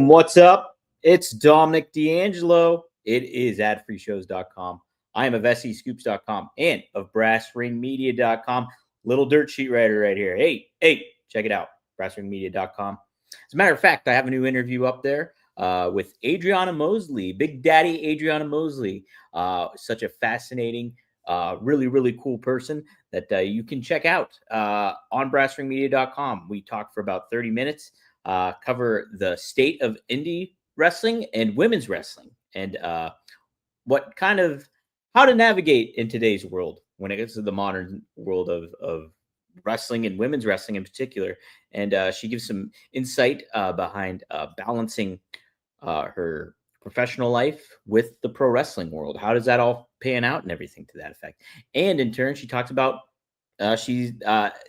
What's up? It's Dominic D'Angelo. It is adfreeshows.com. I am of SEScoops.com and of brassringmedia.com. Little dirt sheet writer right here. Hey, check it out. brassringmedia.com. As a matter of fact, I have a new interview up there with Adriana Mosley, Big Daddy Adriana Mosley. Such a fascinating, really cool person that you can check out on brassringmedia.com. We talked for about 30 minutes. Cover the state of indie wrestling and women's wrestling and how to navigate in today's world when it gets to the modern world of wrestling and women's wrestling in particular. And she gives some insight behind balancing her professional life with the pro wrestling world. How does that all pan out and everything to that effect? And in turn, she talks about she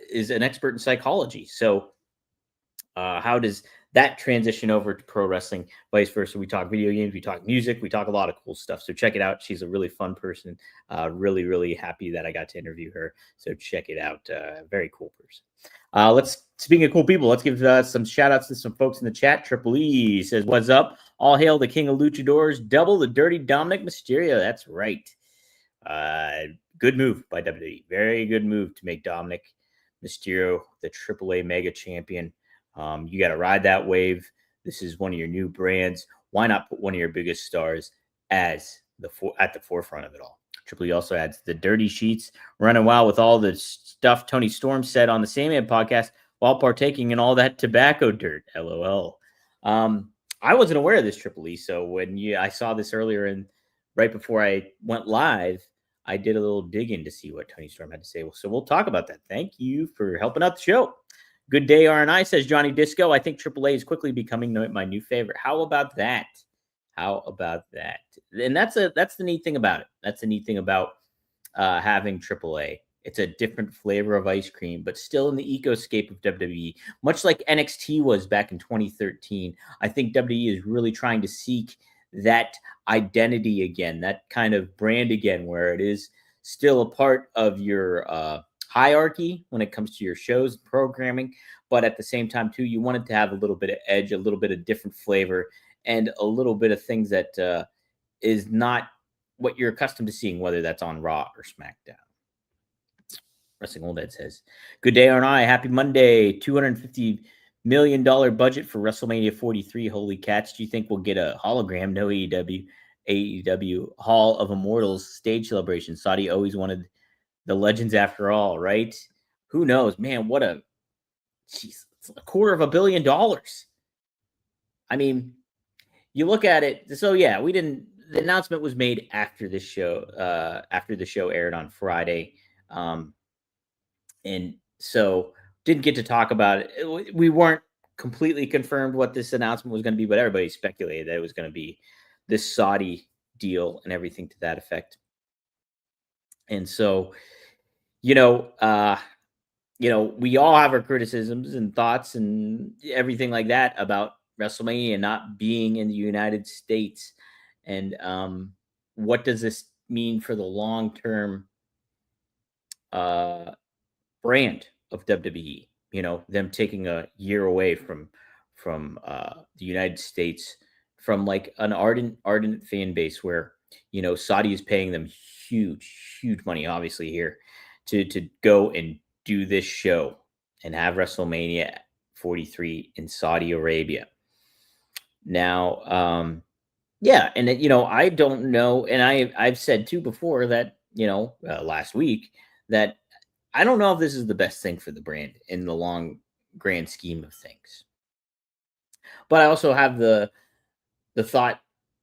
is an expert in psychology. So how does that transition over to pro wrestling, vice versa? We talk video games, we talk music, we talk a lot of cool stuff. So check it out. She's a really fun person. Really happy that I got to interview her. So check it out. Very cool person. Speaking of cool people, let's give some shout outs to some folks in the chat. Triple E says, "What's up? All hail the king of luchadors, double the dirty Dominic Mysterio." That's right. Good move by WWE. Very good move to make Dominic Mysterio the AAA mega champion. You got to ride that wave. This is one of your new brands. Why not put one of your biggest stars as at the forefront of it all? Triple E also adds the dirty sheets, running wild with all the stuff Tony Storm said on the Same Man podcast while partaking in all that tobacco dirt. LOL. I wasn't aware of this, Triple E. So when I saw this earlier and right before I went live, I did a little digging to see what Tony Storm had to say. So we'll talk about that. Thank you for helping out the show. Good day, RNI, says Johnny Disco. I think AAA is quickly becoming my new favorite. How about that? And that's the neat thing about it. That's the neat thing about having AAA. It's a different flavor of ice cream, but still in the ecoscape of WWE, much like NXT was back in 2013. I think WWE is really trying to seek that identity again, that kind of brand again, where it is still a part of your hierarchy when it comes to your shows and programming, but at the same time too, you want it to have a little bit of edge, a little bit of different flavor, and a little bit of things that is not what you're accustomed to seeing, whether that's on Raw or SmackDown. Wrestling Old Ed says, "Good day, RNI. Happy Monday. $250 million budget for WrestleMania 43. Holy cats! Do you think we'll get a hologram? No AEW Hall of Immortals stage celebration. Saudi always wanted the legends after all, right? Who knows, man? It's $250 million. I mean, you look at it. So yeah, the announcement was made after the show aired on Friday. And so didn't get to talk about it. We weren't completely confirmed what this announcement was going to be, but everybody speculated that it was going to be this Saudi deal and everything to that effect. And so, we all have our criticisms and thoughts and everything like that about WrestleMania not being in the United States. And what does this mean for the long-term brand of WWE? Them taking a year away from the United States, from like an ardent fan base where Saudi is paying them huge money, obviously, here to go and do this show and have WrestleMania 43 in Saudi Arabia. Now, and I don't know, and I've said too before that last week that I don't know if this is the best thing for the brand in the long grand scheme of things. But I also have the thought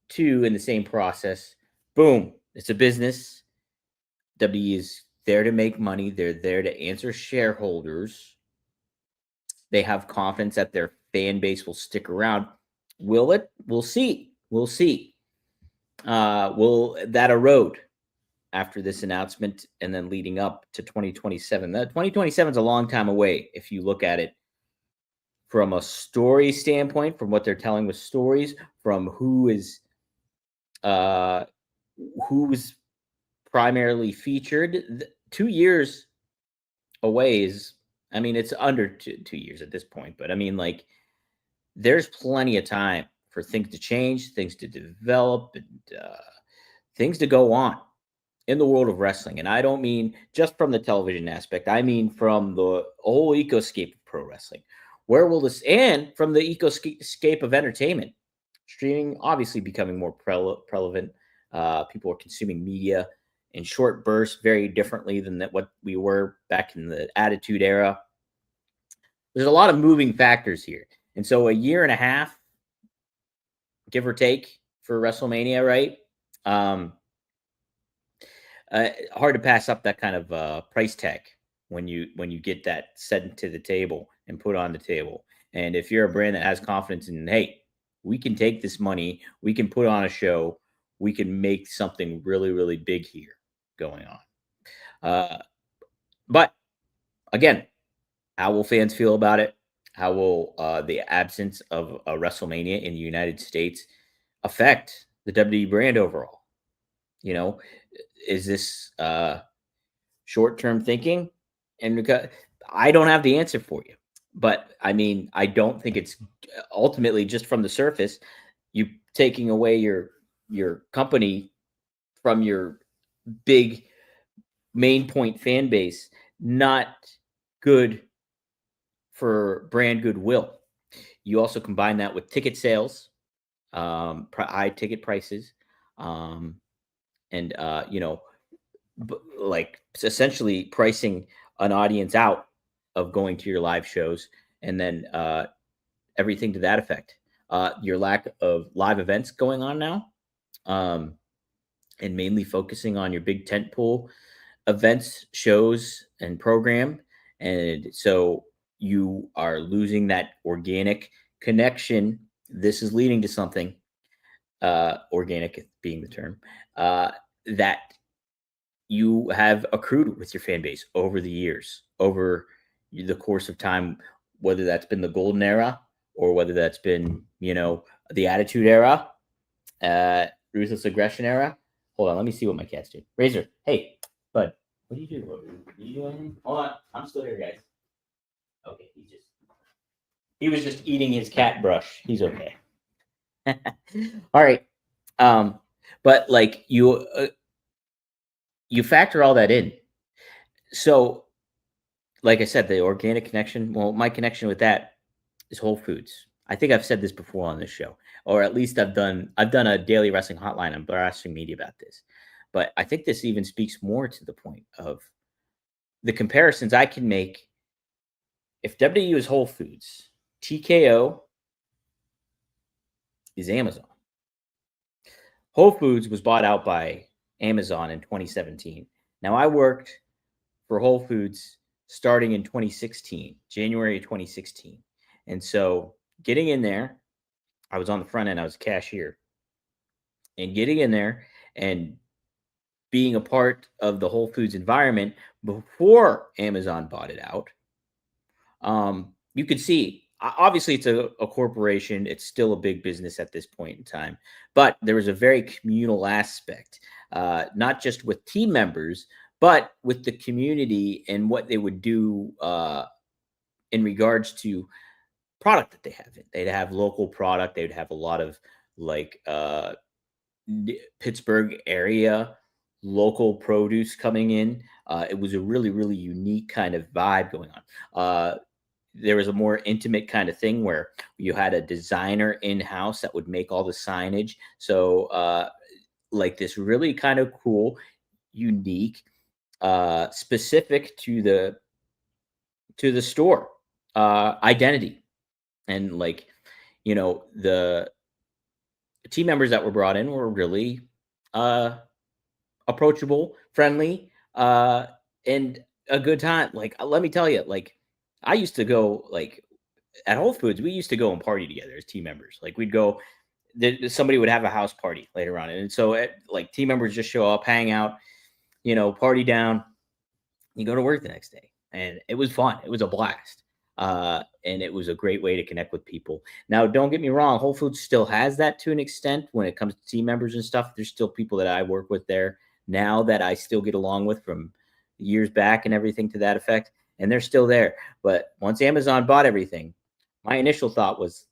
too, in the same process. Boom, it's a business. WWE is there to make money. They're there to answer shareholders. They have confidence that their fan base will stick around. Will it? We'll see. Will that erode after this announcement and then leading up to 2027? 2027 is a long time away if you look at it from a story standpoint, from what they're telling with stories, from who's primarily featured. 2 years away is, it's under 2 years at this point, but there's plenty of time for things to change, things to develop, and things to go on in the world of wrestling. And I don't mean just from the television aspect, I mean from the whole ecoscape of pro wrestling. Where will this, and from the ecoscape of entertainment, streaming obviously becoming more prevalent. People are consuming media in short bursts very differently than what we were back in the Attitude Era. There's a lot of moving factors here. And so a year and a half, give or take, for WrestleMania, right? Um, Hard to pass up that kind of price tag when you get that set to the table and put on the table. And if you're a brand that has confidence in, hey, we can take this money, we can put on a show, we can make something really really big here going on. But again, how will fans feel about it? How will the absence of a WrestleMania in the United States affect the WWE brand overall? You know, is this short term thinking? And because I don't have the answer for you, but I mean, I don't think it's ultimately just from the surface. You taking away your company from your big main point fan base, not good for brand goodwill. You also combine that with ticket sales, high ticket prices, um, and like essentially pricing an audience out of going to your live shows, and then everything to that effect. Your lack of live events going on now, um, and mainly focusing on your big tentpole events, shows, and program. And so you are losing that organic connection. This is leading to something, organic being the term, that you have accrued with your fan base over the years, over the course of time, whether that's been the golden era or whether that's been, the attitude era, ruthless aggression era. Hold on, let me see what my cat's doing. Razor, hey, bud, what do you do? You do anything? Hold on, I'm still here, guys. Okay, he was just eating his cat brush. He's okay. All right. Um, but like you factor all that in. So, like I said, the organic connection. Well, my connection with that is Whole Foods. I think I've said this before on this show, or at least I've done a daily wrestling hotline on Wrestling Media about this. But I think this even speaks more to the point of the comparisons I can make. If WWE is Whole Foods, TKO is Amazon. Whole Foods was bought out by Amazon in 2017. Now I worked for Whole Foods starting in 2016, January 2016. And so getting in there, I was on the front end, I was a cashier. And getting in there and being a part of the Whole Foods environment before Amazon bought it out, you could see obviously it's a corporation. It's still a big business at this point in time, but there was a very communal aspect, not just with team members, but with the community and what they would do in regards to product that they have. They'd have local product. They'd have a lot of like Pittsburgh area local produce coming in. It was a really, really unique kind of vibe going on. There was a more intimate kind of thing where you had a designer in house that would make all the signage. So, like this really kind of cool, unique, specific to the store identity, and like the team members that were brought in were really approachable, friendly, and a good time. Like, let me tell you, like, I used to go like at Whole Foods. We used to go and party together as team members. Like, we'd go. Somebody would have a house party later on, and so like team members just show up, hang out, party down. You go to work the next day, and it was fun. It was a blast. And it was a great way to connect with people. Now, don't get me wrong, Whole Foods still has that to an extent when it comes to team members and stuff. There's still people that I work with there now that I still get along with from years back and everything to that effect, and they're still there. But once Amazon bought everything, my initial thought was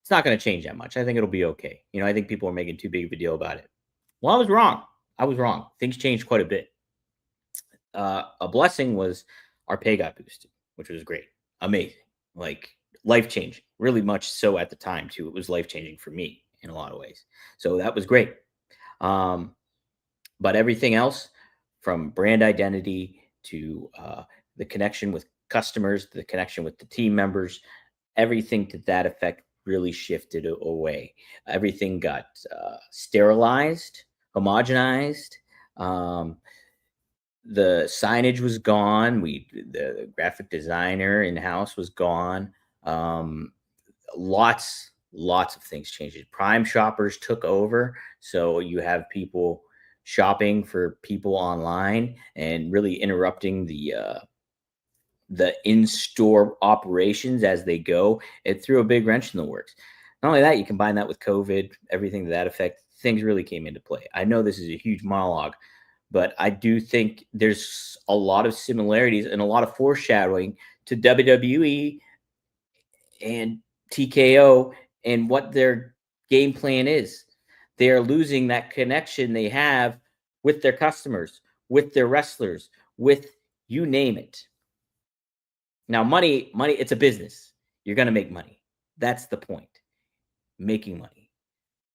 It's not going to change that much. I think it'll be okay. I think people are making too big of a deal about it. Well, I was wrong. I was wrong. Things changed quite a bit. A blessing was our pay got boosted, which was great, amazing, like life changing, really much so at the time too. It was life changing for me in a lot of ways, so that was great. Um, but everything else, from brand identity to the connection with customers, the connection with the team members, everything to that effect really shifted away. Everything got sterilized, homogenized. Um, the signage was gone. The graphic designer in house was gone. Um, lots of things changed. Prime shoppers took over, so you have people shopping for people online and really interrupting the in-store operations as they go. It threw a big wrench in the works. Not only that, you combine that with COVID, everything to that effect, things really came into play. I know this is a huge monologue, but I do think there's a lot of similarities and a lot of foreshadowing to WWE and TKO and what their game plan is. They are losing that connection they have with their customers, with their wrestlers, with you name it. Now, money, it's a business. You're going to make money. That's the point. Making money.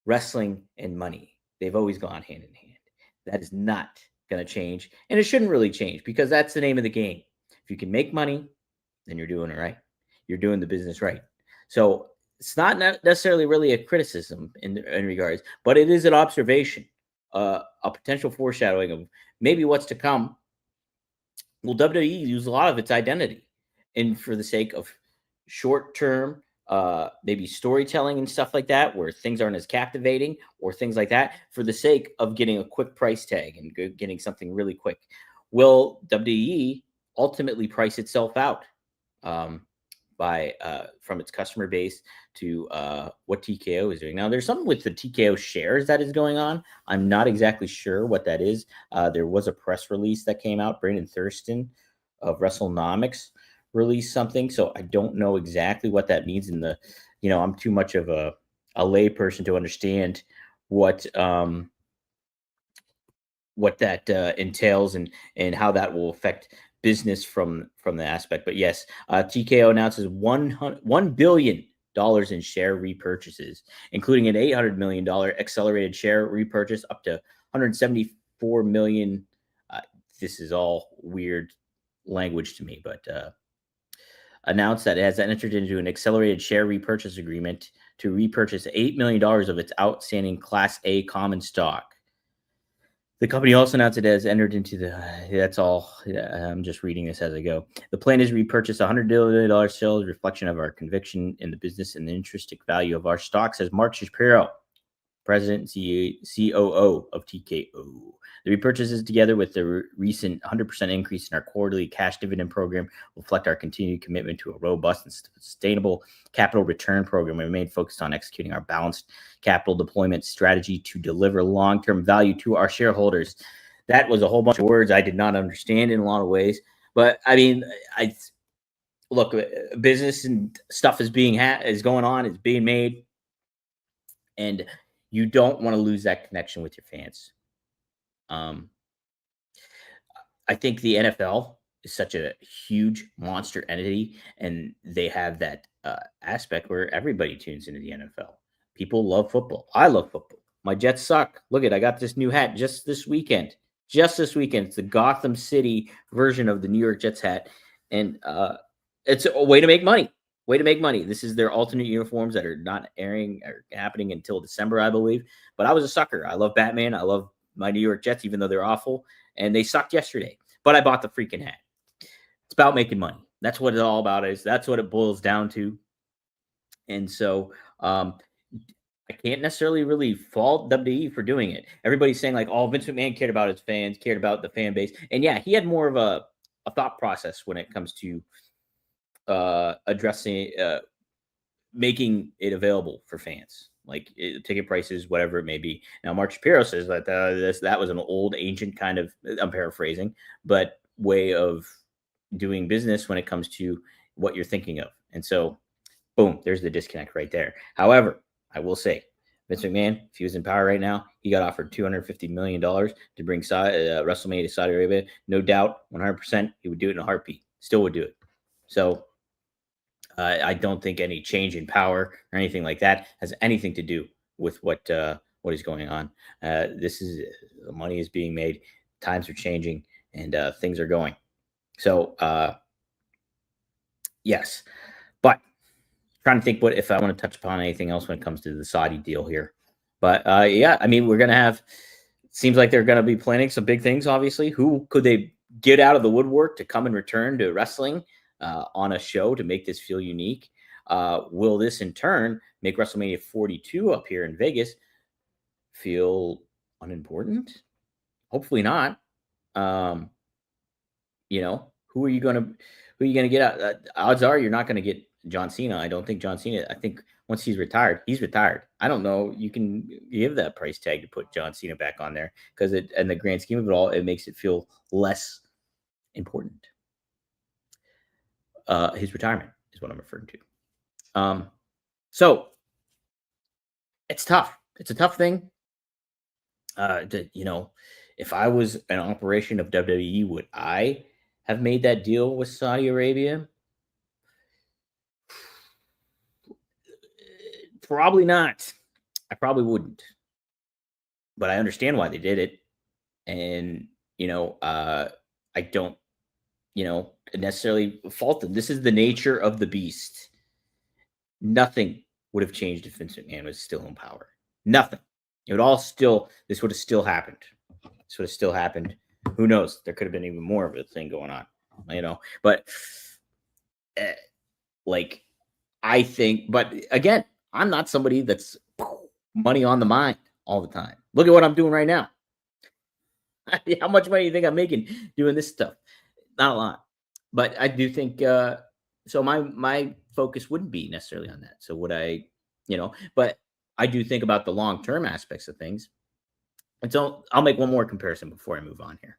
Wrestling and money, they've always gone hand in hand. That is not going to change. And it shouldn't really change because that's the name of the game. If you can make money, then you're doing it right. You're doing the business right. So it's not necessarily really a criticism in regards, but it is an observation, a potential foreshadowing of maybe what's to come. Well, WWE use a lot of its identity, and for the sake of short term, maybe storytelling and stuff like that, where things aren't as captivating or things like that, for the sake of getting a quick price tag and getting something really quick. Will WWE ultimately price itself out um, by from its customer base to what TKO is doing? Now, there's something with the TKO shares that is going on. I'm not exactly sure what that is. There was a press release that came out. Brandon Thurston of WrestleNomics released something, so I don't know exactly what that means. I'm too much of a lay person to understand what that entails and how that will affect business from the aspect. But yes, TKO announces $1 billion in share repurchases, including an $800 million accelerated share repurchase up to 174 million. This is all weird language to me, but announced that it has entered into an accelerated share repurchase agreement to repurchase $8 million of its outstanding Class A common stock. The company also announced it has entered into that's all. I'm just reading this as I go. The plan is to repurchase $100 million sales, reflection of our conviction in the business and the intrinsic value of our stock, says Mark Shapiro, President and COO of TKO. The repurchases, together with the recent 100% increase in our quarterly cash dividend program, reflect our continued commitment to a robust and sustainable capital return program. We remain focused on executing our balanced capital deployment strategy to deliver long-term value to our shareholders. That was a whole bunch of words I did not understand in a lot of ways, but I mean, I look, business and stuff is going on, it's being made, and you don't want to lose that connection with your fans. I think the NFL is such a huge monster entity, and they have that aspect where everybody tunes into the NFL. People love football. I love football. My Jets suck. Look I got this new hat just this weekend. Just this weekend. It's the Gotham City version of the New York Jets hat, and it's a way to make money. Way to make money. This is their alternate uniforms that are not airing or happening until December, I believe. But I was a sucker. I love Batman. I love my New York Jets, even though they're awful. And they sucked yesterday. But I bought the freaking hat. It's about making money. That's what it's all about. That's what it boils down to. And so I can't necessarily really fault WWE for doing it. Everybody's saying like, oh, Vince McMahon cared about his fans, cared about the fan base. And yeah, he had more of a thought process when it comes to addressing making it available for fans, like ticket prices, whatever it may be. Now, Mark Shapiro says that that was an old, ancient kind of, I'm paraphrasing, but way of doing business when it comes to what you're thinking of. And so, Boom, there's the disconnect right there. However, I will say, Vince McMahon, if he was in power right now, he got offered $250 million to bring WrestleMania to Saudi Arabia. No doubt, 100%, he would do it in a heartbeat. Still would do it. So I don't think any change in power or anything like that has anything to do with what is going on. This is money is being made, times are changing, and things are going. So yes, but trying to think what if I want to touch upon anything else when it comes to the Saudi deal here. But yeah, I mean, we're gonna have. Seems like they're gonna be planning some big things. Obviously, who could they get out of the woodwork to come and return to wrestling on a show to make this feel unique? Will this in turn make WrestleMania 42 up here in Vegas feel unimportant? Hopefully not. Um, who are you gonna get out? Odds are you're not gonna get John Cena. I don't think John Cena. I think once he's retired, he's retired. I don't know. You can give that price tag to put John Cena back on there because it, in the grand scheme of it all, it makes it feel less important. His retirement is what I'm referring to. So it's tough. It's a tough thing. If I was an operation of WWE, would I have made that deal with Saudi Arabia? Probably not. I probably wouldn't. But I understand why they did it. And, I don't, necessarily fault them. This is the nature of the beast. Nothing would have changed if Vince McMahon was still in power. Nothing. This would have still happened. This would have still happened. Who knows? There could have been even more of a thing going on, But, I think, but again, I'm not somebody that's money on the mind all the time. Look at what I'm doing right now. How much money do you think I'm making doing this stuff? Not a lot, but I do think. So my focus wouldn't be necessarily on that. So would I, But I do think about the long term aspects of things. And so I'll make one more comparison before I move on here.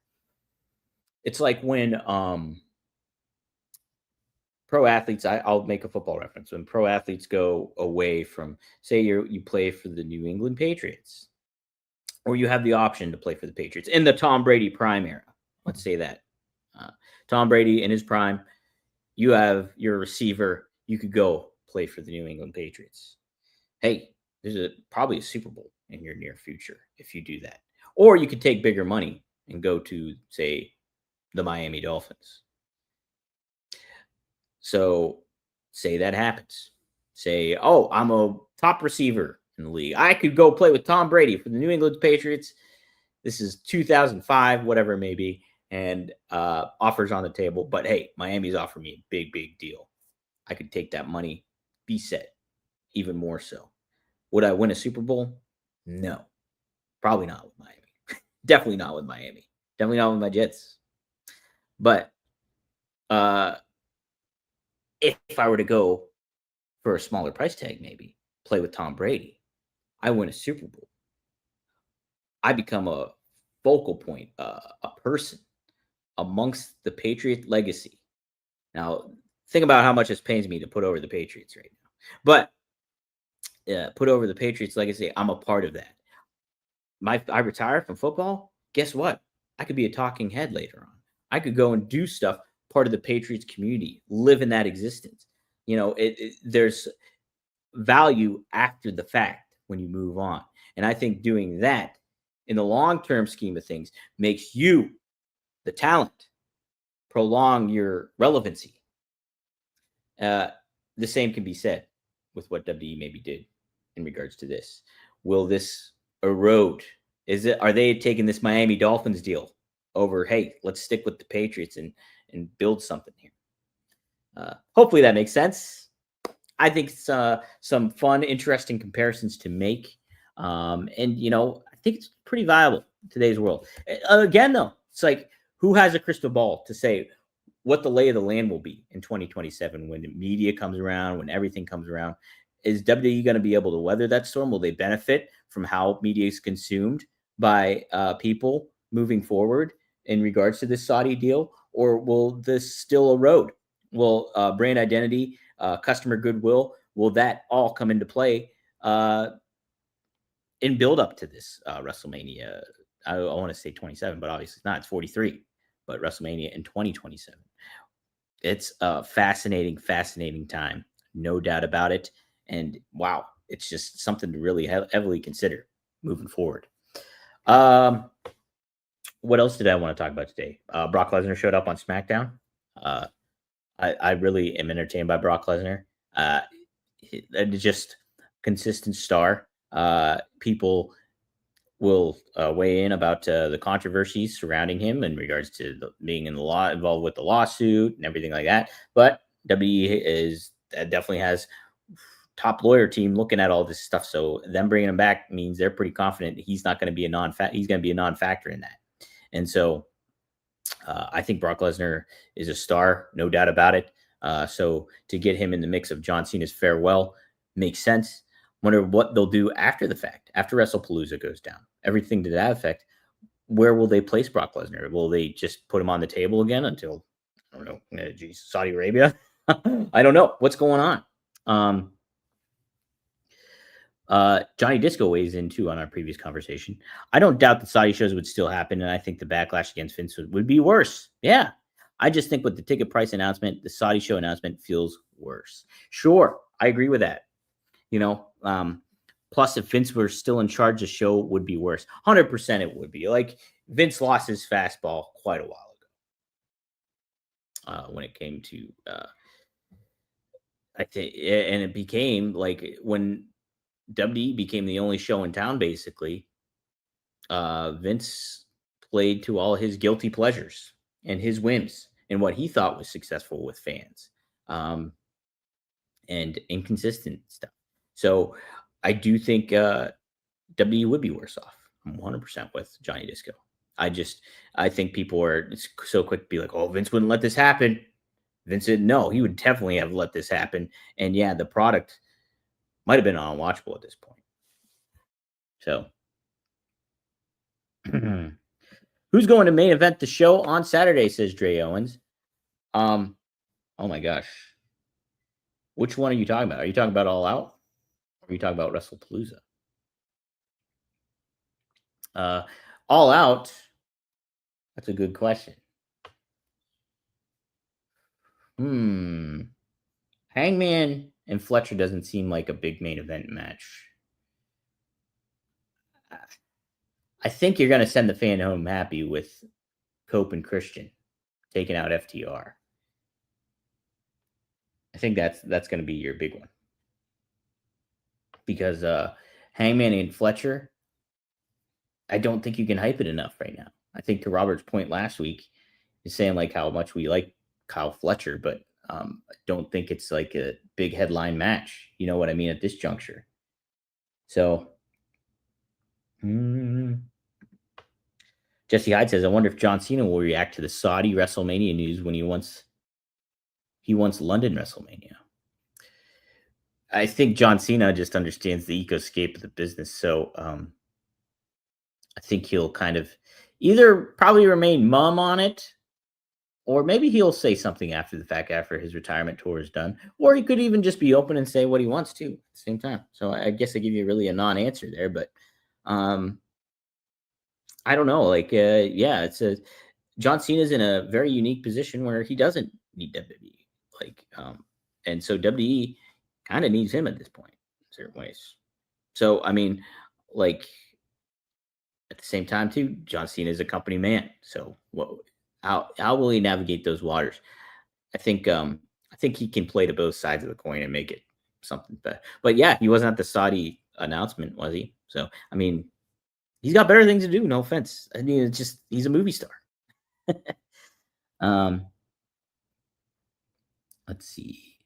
It's like when pro athletes, I'll make a football reference. When pro athletes go away from, say, you play for the New England Patriots, or you have the option to play for the Patriots in the Tom Brady prime era. Let's say that Tom Brady in his prime, you're a receiver, you could go play for the New England Patriots. Hey, there's probably a Super Bowl in your near future if you do that, or you could take bigger money and go to, say, the Miami Dolphins. So say that happens. Say, oh, I'm a top receiver in the league. I could go play with Tom Brady for the New England Patriots. This is 2005, whatever it may be, and offers on the table. But hey, Miami's offering me a big, big deal. I could take that money, be set, even more so. Would I win a Super Bowl? No, probably not with Miami. Definitely not with Miami. Definitely not with my Jets. But if I were to go for a smaller price tag, maybe play with Tom Brady, I win a Super Bowl. I become a focal point, a person amongst the Patriot legacy. Now, think about how much this pains me to put over the Patriots right now. But put over the Patriots legacy, I'm a part of that. I retire from football. Guess what? I could be a talking head later on. I could go and do stuff part of the Patriots community, live in that existence. There's value after the fact when you move on. And I think doing that in the long-term scheme of things makes you, the talent, prolong your relevancy. The same can be said with what WWE maybe did in regards to this. Will this erode? Are they taking this Miami Dolphins deal over, hey, let's stick with the Patriots and build something here? Hopefully that makes sense. I think it's some fun, interesting comparisons to make. And, I think it's pretty viable in today's world. Again, though, it's like, who has a crystal ball to say what the lay of the land will be in 2027 when the media comes around, when everything comes around? Is WWE going to be able to weather that storm? Will they benefit from how media is consumed by people moving forward in regards to this Saudi deal? Or will this still erode? Will brand identity, customer goodwill, will that all come into play in build up to this WrestleMania? I want to say 27, but obviously it's not. It's 43, but WrestleMania in 2027. It's a fascinating, fascinating time, no doubt about it. And wow, it's just something to really heavily consider moving forward. Um, what else did I want to talk about today? Brock Lesnar showed up on SmackDown. Uh, I really am entertained by Brock Lesnar. Uh, just consistent star. People will weigh in about the controversies surrounding him in regards to being in the law involved with the lawsuit and everything like that. But WWE is definitely has top lawyer team looking at all this stuff. So them bringing him back means they're pretty confident he's not going to be a he's going to be a non-factor in that. And so I think Brock Lesnar is a star, no doubt about it. So to get him in the mix of John Cena's farewell makes sense. Wonder what they'll do after the fact, after WrestlePalooza goes down. Everything to that effect. Where will they place Brock Lesnar? Will they just put him on the table again until I don't know, geez, Saudi Arabia? I don't know what's going on. Johnny Disco weighs in too on our previous conversation. I don't doubt the Saudi shows would still happen, and I think the backlash against Vince would be worse. Yeah. I just think with the ticket price announcement, the Saudi show announcement feels worse. Sure, I agree with that. Plus, if Vince were still in charge, the show would be worse. 100% it would be. Like, Vince lost his fastball quite a while ago when it came to, I think, and it became like when WWE became the only show in town, basically, Vince played to all his guilty pleasures and his whims and what he thought was successful with fans and inconsistent stuff. So I do think WWE would be worse off. I'm 100% with Johnny Disco. I think people are so quick to be like, oh, Vince wouldn't let this happen. Vince said, no, he would definitely have let this happen. And yeah, the product might have been unwatchable at this point. So, who's going to main event the show on Saturday? Says Dre Owens. Oh my gosh, which one are you talking about? Are you talking about All Out? Or are you talking about WrestlePalooza? All Out. That's a good question. Hangman and Fletcher doesn't seem like a big main event match. I think you're going to send the fan home happy with Cope and Christian taking out FTR. I think that's going to be your big one. Because Hangman and Fletcher, I don't think you can hype it enough right now. I think to Robert's point last week, is saying like how much we like Kyle Fletcher, but I don't think it's like a big headline match. You know what I mean at this juncture. So, Jesse Hyde says, I wonder if John Cena will react to the Saudi WrestleMania news when he wants London WrestleMania. I think John Cena just understands the ecoscape of the business. So I think he'll kind of either probably remain mum on it, or maybe he'll say something after the fact, after his retirement tour is done, or he could even just be open and say what he wants to at the same time. So I guess I give you really a non-answer there, but I don't know. Like, yeah, John Cena's in a very unique position where he doesn't need WWE. Like, and so WWE kind of needs him at this point in certain ways. So, I mean, like, at the same time, too, John Cena is a company man. So, how will he navigate those waters? I think he can play to both sides of the coin and make it something better. But yeah, he wasn't at the Saudi announcement, was he? So, I mean, he's got better things to do. No offense. I mean, it's just he's a movie star. Let's see.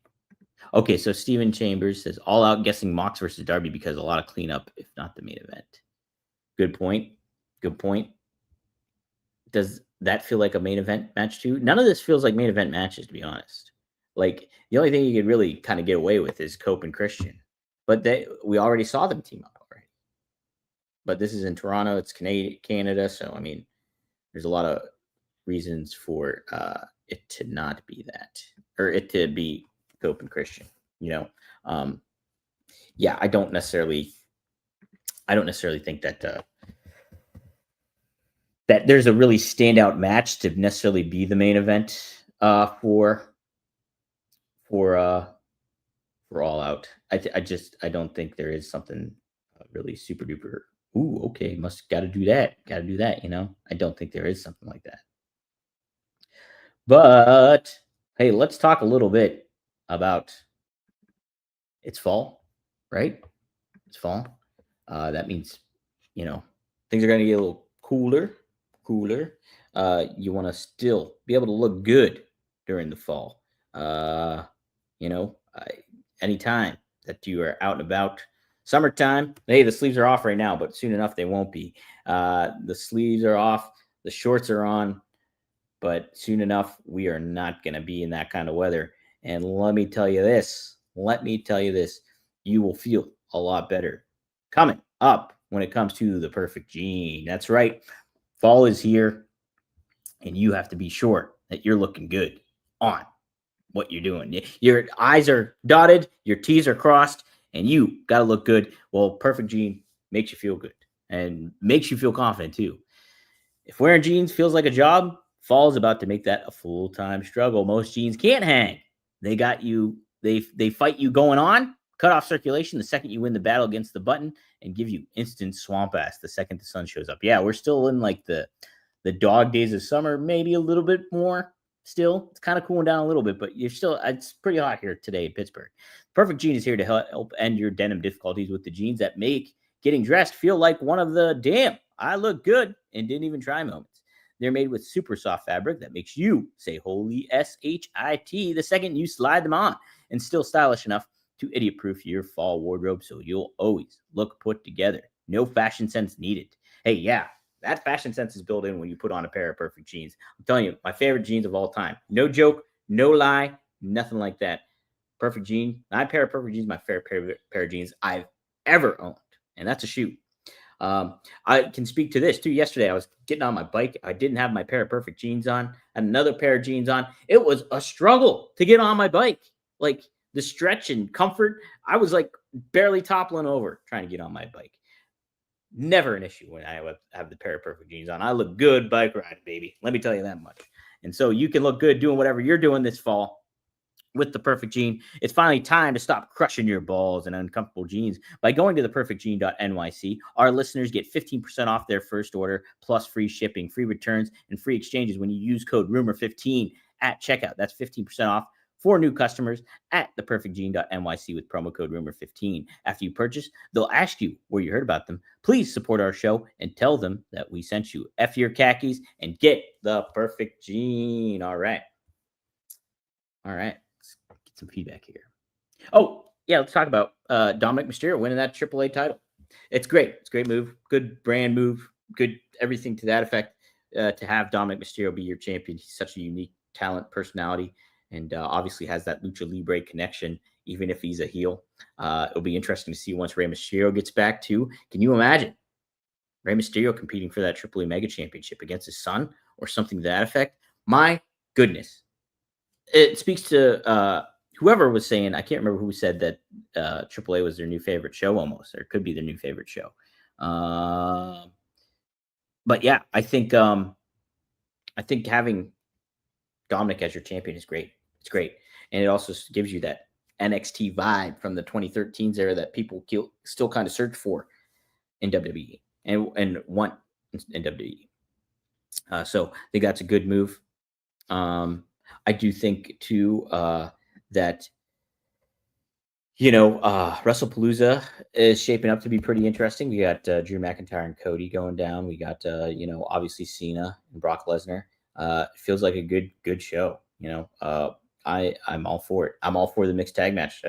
Okay, so Steven Chambers says All Out guessing Mox versus Darby because a lot of cleanup, if not the main event. Good point. Good point. Does that feel like a main event match too? None of this feels like main event matches, to be honest. Like the only thing you could really kind of get away with is Cope and Christian, but we already saw them team up already. But this is in Toronto. It's Canada, so I mean, there's a lot of reasons for it to not be that, or it to be Cope and Christian. You know, um, yeah, I don't necessarily think that there's a really standout match to necessarily be the main event for for All Out. I don't think there is something really super duper. Ooh, okay, must got to do that. Got to do that. I don't think there is something like that. But hey, let's talk a little bit about it's fall, right? It's fall. That means, you know, things are going to get a little cooler. You want to still be able to look good during the fall. Uh, you know, I, anytime that you are out and about, summertime, hey, the sleeves are off right now, but soon enough they won't be. The sleeves are off, the shorts are on, but soon enough we are not going to be in that kind of weather. And let me tell you this, you will feel a lot better coming up when it comes to the perfect gene. That's right, fall is here, and you have to be sure that you're looking good on what you're doing. Your I's are dotted, your T's are crossed, and you got to look good. Well, perfect gene makes you feel good and makes you feel confident too. If wearing jeans feels like a job, fall is about to make that a full-time struggle. Most jeans can't hang. They got you, they fight you going on, cut off circulation the second you win the battle against the button, and give you instant swamp ass the second the sun shows up. Yeah, we're still in like the dog days of summer, maybe a little bit more still. It's kind of cooling down a little bit, but it's pretty hot here today in Pittsburgh. Perfect Jean is here to help end your denim difficulties with the jeans that make getting dressed feel like one of the damn, I look good and didn't even try moments. They're made with super soft fabric that makes you say holy SHIT the second you slide them on, and still stylish enough to idiot proof your fall wardrobe so you'll always look put together. No fashion sense needed. Hey, yeah, that fashion sense is built in when you put on a pair of perfect jeans. I'm telling you, my favorite jeans of all time. No joke, no lie, nothing like that. Perfect jean. My pair of perfect jeans, my favorite pair of jeans I've ever owned, and that's a shoe. I can speak to this too. Yesterday, I was getting on my bike. I didn't have my pair of perfect jeans on, and another pair of jeans on. It was a struggle to get on my bike. Like the stretch and comfort, I was like barely toppling over trying to get on my bike. Never an issue when I have the pair of perfect jeans on. I look good bike riding, baby. Let me tell you that much. And so you can look good doing whatever you're doing this fall with the perfect gene. It's finally time to stop crushing your balls in uncomfortable jeans. By going to theperfectgene.nyc, our listeners get 15% off their first order, plus free shipping, free returns, and free exchanges when you use code rumor15 at checkout. That's 15% off for new customers at theperfectgene.nyc with promo code rumor15. After you purchase, they'll ask you where you heard about them. Please support our show and tell them that we sent you. F your khakis and get the perfect gene. All right. Let's get some feedback here. Oh, yeah, let's talk about Dominic Mysterio winning that AAA title. It's great. It's a great move. Good brand move. Good everything to that effect. To have Dominic Mysterio be your champion, he's such a unique talent, personality, and obviously has that lucha libre connection. Even if he's a heel, it'll be interesting to see once Rey Mysterio gets back too. Can you imagine Rey Mysterio competing for that AAA Mega Championship against his son or something to that effect? My goodness, it speaks to whoever was saying, I can't remember who said that AAA was their new favorite show almost, or it could be their new favorite show. But yeah, I think having Dominic as your champion is great. It's great, and it also gives you that NXT vibe from the 2013s era that people still kind of search for in WWE and want in WWE. So I think that's a good move. I do think too that WrestlePalooza is shaping up to be pretty interesting. We got Drew McIntyre and Cody going down. We got obviously Cena and Brock Lesnar. It feels like a good show. I'm all for it. I'm all for the mixed tag match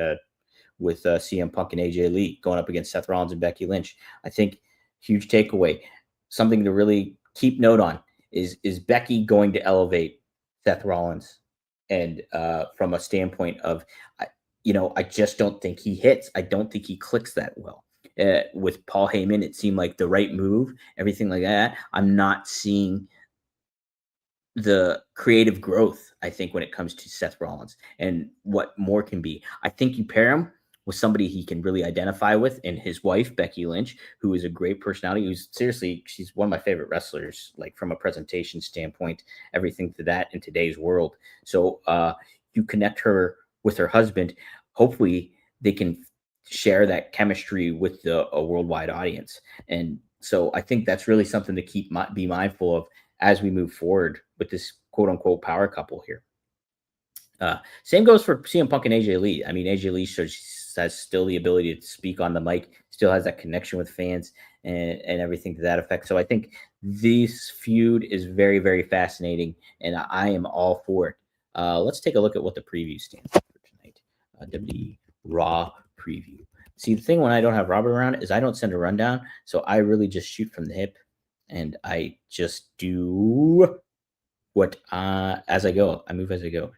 with CM Punk and AJ Lee going up against Seth Rollins and Becky Lynch. I think huge takeaway, something to really keep note on is Becky going to elevate Seth Rollins, and from a standpoint of, I just don't think he hits. I don't think he clicks that well. With Paul Heyman, it seemed like the right move, everything like that. I'm not seeing the creative growth, I think, when it comes to Seth Rollins and what more can be. I think you pair him with somebody he can really identify with, and his wife, Becky Lynch, who is a great personality, who's seriously, she's one of my favorite wrestlers, like from a presentation standpoint, everything to that in today's world. So you connect her with her husband. Hopefully, they can share that chemistry with a worldwide audience. And so I think that's really something to be mindful of as we move forward with this quote unquote power couple here. Same goes for CM Punk and AJ Lee. I mean, AJ Lee has still the ability to speak on the mic, still has that connection with fans and everything to that effect. So I think this feud is very, very fascinating, and I am all for it. Let's take a look at what the preview stands for tonight. WWE Raw preview. See, the thing when I don't have Robert around is I don't send a rundown, so I really just shoot from the hip, and I just do what as I go. I move as I go,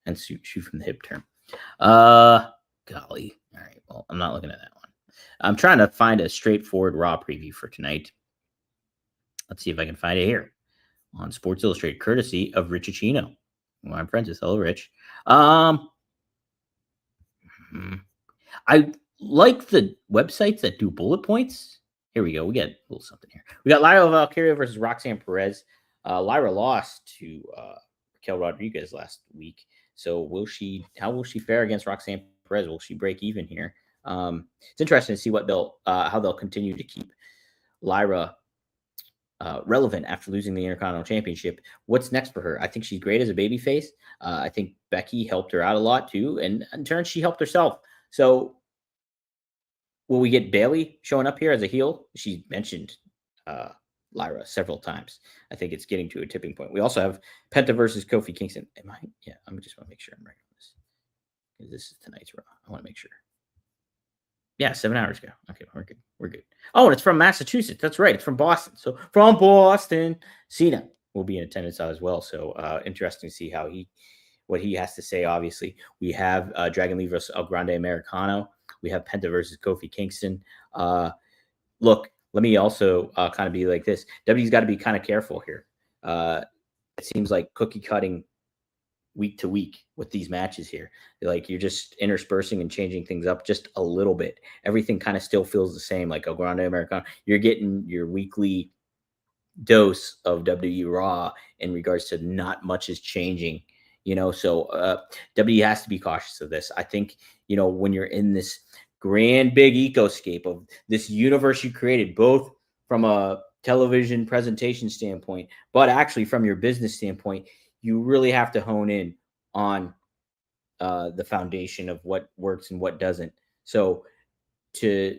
and shoot from the hip term. Golly. All right. Well, I'm not looking at that one. I'm trying to find a straightforward Raw preview for tonight. Let's see if I can find it here on Sports Illustrated, courtesy of Rich Achino, who I'm friends with. Hello, Rich. I like the websites that do bullet points. Here we go. We got a little something here. We got Lyra Valkyria versus Roxanne Perez. Lyra lost to Raquel Rodriguez last week. So how will she fare against Roxanne Perez? Will she break even here? It's interesting to see how they'll continue to keep Lyra relevant after losing the Intercontinental Championship. What's next for her? I think she's great as a babyface. I think Becky helped her out a lot too, and in turn, she helped herself. So, will we get Bayley showing up here as a heel? She mentioned Lyra several times. I think it's getting to a tipping point. We also have Penta versus Kofi Kingston. Am I? Yeah, I just want to make sure I'm right on this. This is tonight's Raw. I want to make sure. Yeah, 7 hours ago. Okay, we're good. We're good. Oh, and it's from Massachusetts. That's right. It's from Boston. So from Boston, Cena will be in attendance as well. So interesting to see what he has to say. Obviously, we have Dragon Lee versus El Grande Americano. We have Penta versus Kofi Kingston. Look, let me also kind of be like this. W's got to be kind of careful here. It seems like cookie cutting week to week with these matches here. Like you're just interspersing and changing things up just a little bit. Everything kind of still feels the same. Like El Grande Americano, you're getting your weekly dose of WWE Raw in regards to not much is changing. So W has to be cautious of this. I think, when you're in this grand big ecoscape of this universe you created, both from a television presentation standpoint, but actually from your business standpoint, you really have to hone in on the foundation of what works and what doesn't. So to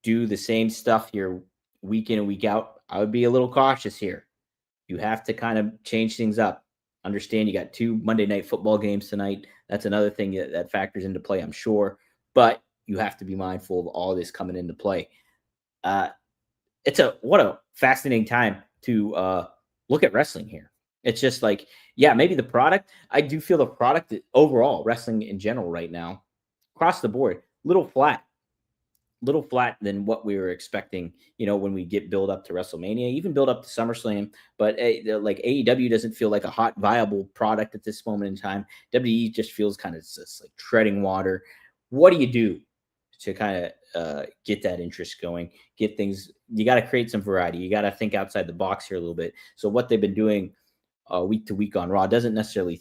do the same stuff here week in and week out, I would be a little cautious here. You have to kind of change things up. Understand you got 2 Monday Night Football games tonight. That's another thing that factors into play, I'm sure. But you have to be mindful of all this coming into play. What a fascinating time to look at wrestling here. It's just like, yeah, maybe the product. I do feel the product overall, wrestling in general right now, across the board, little flat than what we were expecting, when we get build up to WrestleMania, even build up to SummerSlam. But like AEW doesn't feel like a hot, viable product at this moment in time. WWE just feels kind of just like treading water. What do you do to kind of get that interest going? Get things, you got to create some variety. You got to think outside the box here a little bit. So what they've been doing week to week on Raw doesn't necessarily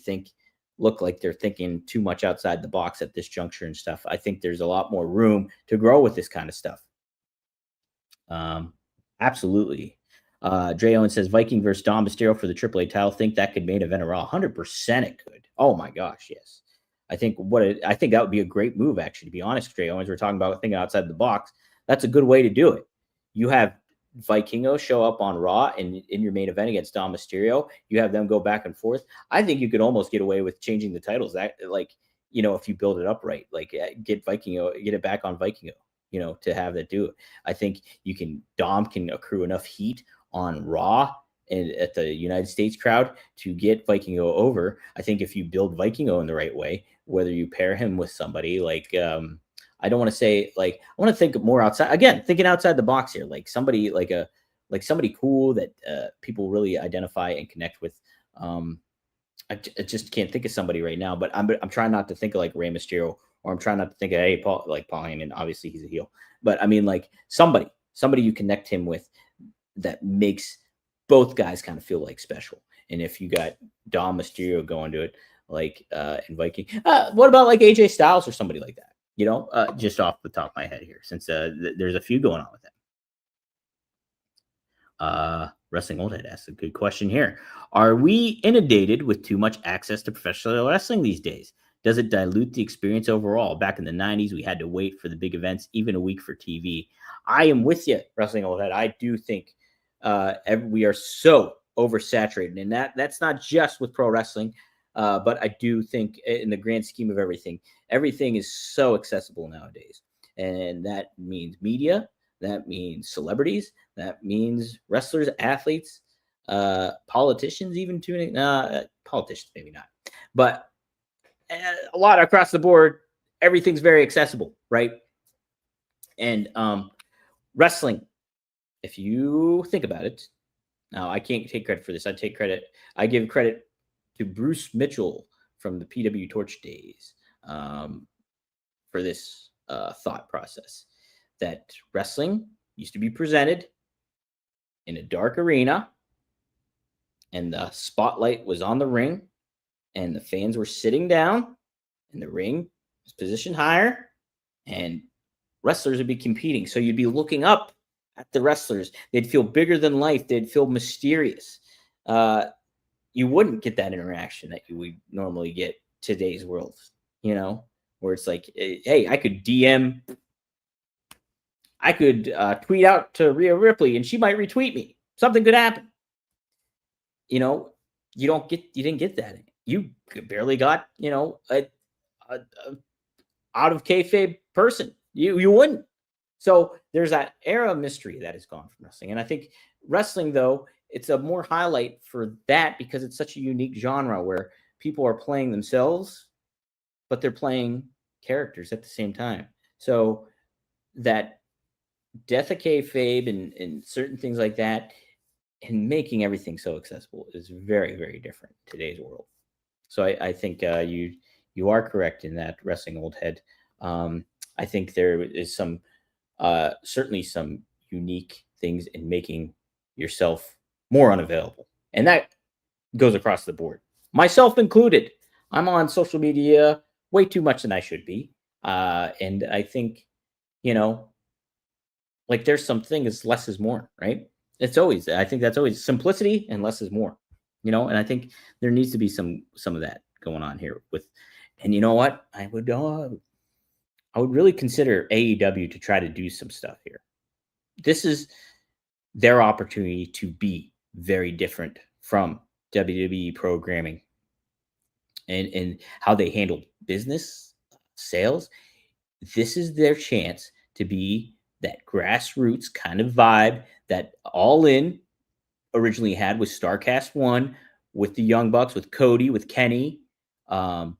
look like they're thinking too much outside the box at this juncture and stuff. I think there's a lot more room to grow with this kind of stuff. Absolutely. Dre Owen says Viking versus Dom Mysterio for the AAA title. Think that could main event a Raw? 100% it could. Oh my gosh, yes. I think that would be a great move, actually, to be honest, Dre Owens. We're talking about thinking outside the box. That's a good way to do it. You have Vikingo show up on Raw and in your main event against Dom Mysterio. You have them go back and forth. I think you could almost get away with changing the titles. That, like, if you build it up right, like get it back on Vikingo, to have that do it. I think Dom can accrue enough heat on Raw and at the United States crowd to get Vikingo over. I think if you build Vikingo in the right way, whether you pair him with somebody like, I don't want to say, like, I want to think more outside, again, thinking outside the box here, like somebody somebody cool that people really identify and connect with Um, I just can't think of somebody right now, but I'm trying not to think of like Rey Mysterio, or I'm trying not to think of Paul Heyman. Obviously, he's a heel, but I mean like somebody you connect him with that makes both guys kind of feel like special. And if you got Dom Mysterio going to it, like in Viking, what about like AJ Styles or somebody like that? Just off the top of my head here, since there's a few going on with that. Wrestling Old Head asks a good question here. Are we inundated with too much access to professional wrestling these days? Does it dilute the experience overall? Back in the 90s, we had to wait for the big events, even a week for TV. I am with you, Wrestling Old Head. I do think we are so oversaturated, and that's not just with pro wrestling, but I do think in the grand scheme of everything is so accessible nowadays, and that means media, that means celebrities, that means wrestlers, athletes, politicians, even tuning. Politicians, maybe not, but a lot across the board. Everything's very accessible, right? And wrestling, if you think about it, now I can't take credit for this. I give credit to Bruce Mitchell from the PW Torch days for this thought process that wrestling used to be presented in a dark arena, and the spotlight was on the ring, and the fans were sitting down, and the ring was positioned higher, and wrestlers would be competing. So you'd be looking up at the wrestlers. They'd feel bigger than life. They'd feel mysterious. Uh, you wouldn't get that interaction that you would normally get today's world, where it's like, hey, I could tweet out to Rhea Ripley and she might retweet me. Something could happen. You know, you didn't get that. You barely got, a out of kayfabe person. You wouldn't. So there's that era of mystery that is gone from wrestling. And I think wrestling, though, it's a more highlight for that because it's such a unique genre where people are playing themselves, but they're playing characters at the same time. So that death of kayfabe and certain things like that, and making everything so accessible is very, very different in today's world. So I think you are correct in that, wrestling old head. I think there is certainly some unique things in making yourself more unavailable, and that goes across the board, myself included. I'm on social media way too much than I should be, and I think you know like there's something is less is more, right? I think that's always simplicity and less is more, and I think there needs to be some of that going on here with, and you know what? I would really consider AEW to try to do some stuff here. This is their opportunity to be very different from WWE programming and how they handle business sales. This is their chance to be that grassroots kind of vibe that All In originally had with Starcast One, with the Young Bucks, with Cody, with Kenny, and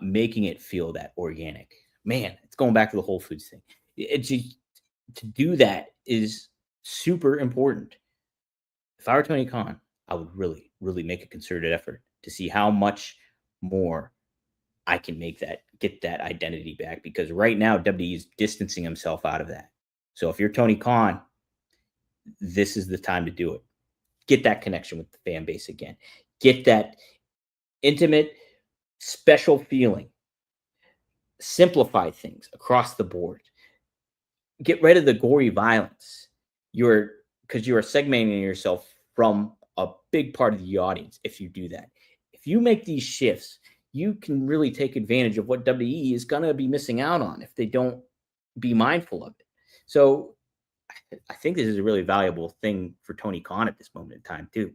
making it feel that organic. Man, it's going back to the Whole Foods thing. To do that is super important. If I were Tony Khan, I would really, really make a concerted effort to see how much more I can get that identity back, because right now WWE is distancing himself out of that. So if you're Tony Khan, this is the time to do it. Get that connection with the fan base again. Get that intimate, special feeling. Simplify things across the board. Get rid of the gory violence. Because you are segmenting yourself from a big part of the audience if you do that. If you make these shifts, you can really take advantage of what WWE is going to be missing out on if they don't be mindful of it. So I think this is a really valuable thing for Tony Khan at this moment in time, too.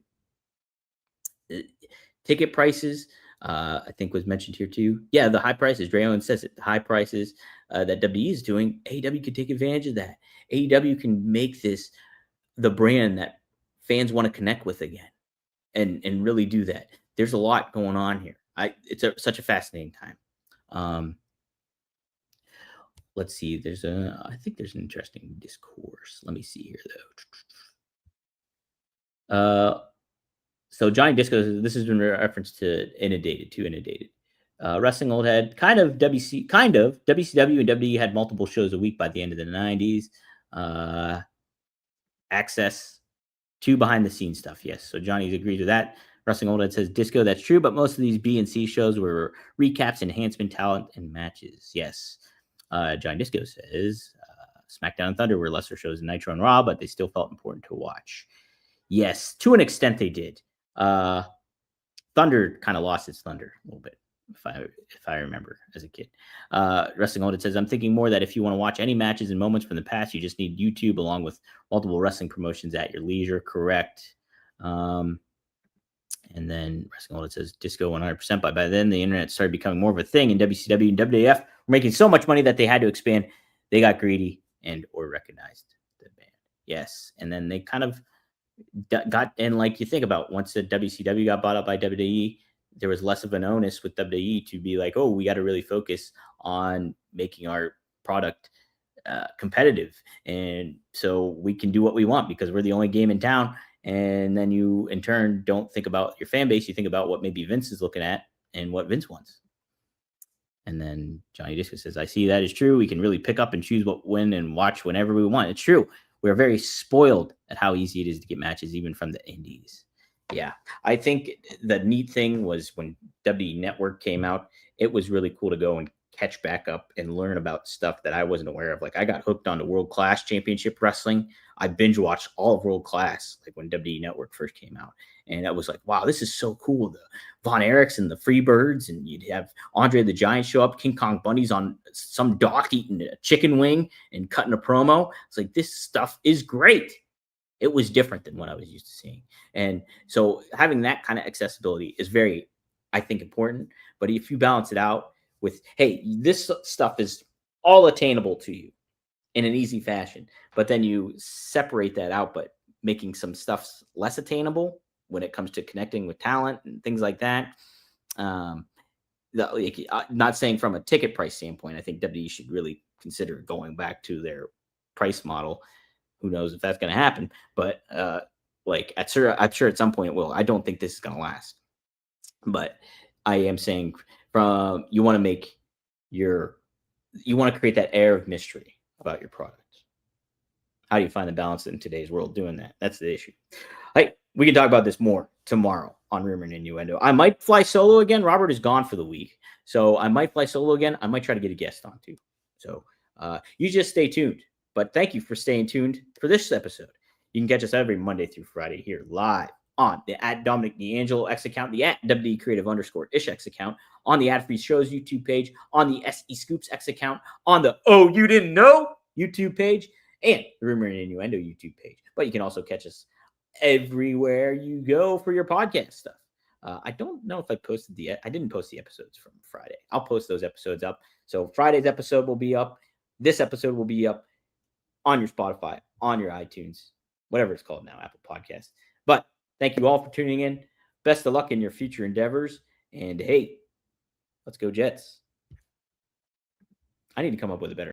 Ticket prices, I think was mentioned here too. Yeah, the high prices. Dre Owen says it. The high prices that WWE is doing, AEW could take advantage of that. AEW can make this the brand that fans want to connect with again, and really do that. There's a lot going on here. It's such a fascinating time. Let's see. I think there's an interesting discourse. Let me see here though. So Johnny Disco, this has been a reference to Inundated. Wrestling Old Head, kind of WCW and WWE had multiple shows a week by the end of the 90s. Access to behind the scenes stuff, yes. So Johnny agrees with that. Wrestling Old Head says Disco, that's true, but most of these B and C shows were recaps, enhancement, talent, and matches. Yes. Johnny Disco says SmackDown and Thunder were lesser shows than Nitro and Raw, but they still felt important to watch. Yes, to an extent they did. Thunder kind of lost its thunder a little bit, if I remember as a kid. Wrestling Audit says, I'm thinking more that if you want to watch any matches and moments from the past, you just need YouTube along with multiple wrestling promotions at your leisure. Correct. And then Wrestling Audit says, Disco 100%. But by then, the internet started becoming more of a thing, and WCW and WWF were making so much money that they had to expand. They got greedy and or recognized the band. Yes. And then they kind of got, and like you think about, once the WCW got bought up by WWE, there was less of an onus with WWE to be like, oh, we got to really focus on making our product competitive, and so we can do what we want because we're the only game in town. And then you in turn don't think about your fan base, you think about what maybe Vince is looking at and what Vince wants. And then Johnny Disco says, I see that is true. We can really pick up and choose what win and watch whenever we want. It's true. We're very spoiled at how easy it is to get matches, even from the indies. Yeah, I think the neat thing was when WWE Network came out, it was really cool to go and catch back up and learn about stuff that I wasn't aware of. Like I got hooked onto World Class Championship Wrestling. I binge watched all of World Class, like when WWE Network first came out. And I was like, wow, this is so cool. The Von Erichs and the Freebirds, and you'd have Andre the Giant show up, King Kong Bundy's on some dock eating a chicken wing and cutting a promo. It's like, this stuff is great. It was different than what I was used to seeing. And so having that kind of accessibility is very, I think, important. But if you balance it out with, hey, this stuff is all attainable to you in an easy fashion, but then you separate that out, but making some stuff less attainable when it comes to connecting with talent and things like that. Not saying from a ticket price standpoint, I think WWE should really consider going back to their price model. Who knows if that's going to happen? But I'm sure at some point it will. I don't think this is going to last. But I am saying, from you want to create that air of mystery about your product. How do you find the balance in today's world doing that? That's the issue. Hey, we can talk about this more tomorrow on Rumor and Innuendo. I might fly solo again. Robert is gone for the week, so I might fly solo again. I might try to get a guest on too. So you just stay tuned. But thank you for staying tuned for this episode. You can catch us every Monday through Friday here live on the @Dominic D'Angelo X account, the @WWE Creative _ish X account, on the Ad Free Shows YouTube page, on the SE Scoops X account, on the Oh You Didn't Know YouTube page, and the Rumor and Innuendo YouTube page. But you can also catch us everywhere you go for your podcast stuff. I don't know if I didn't post the episodes from Friday. I'll post those episodes up. So Friday's episode will be up. This episode will be up on your Spotify, on your iTunes, whatever it's called now, Apple Podcasts. But thank you all for tuning in. Best of luck in your future endeavors. And hey, let's go Jets. I need to come up with a better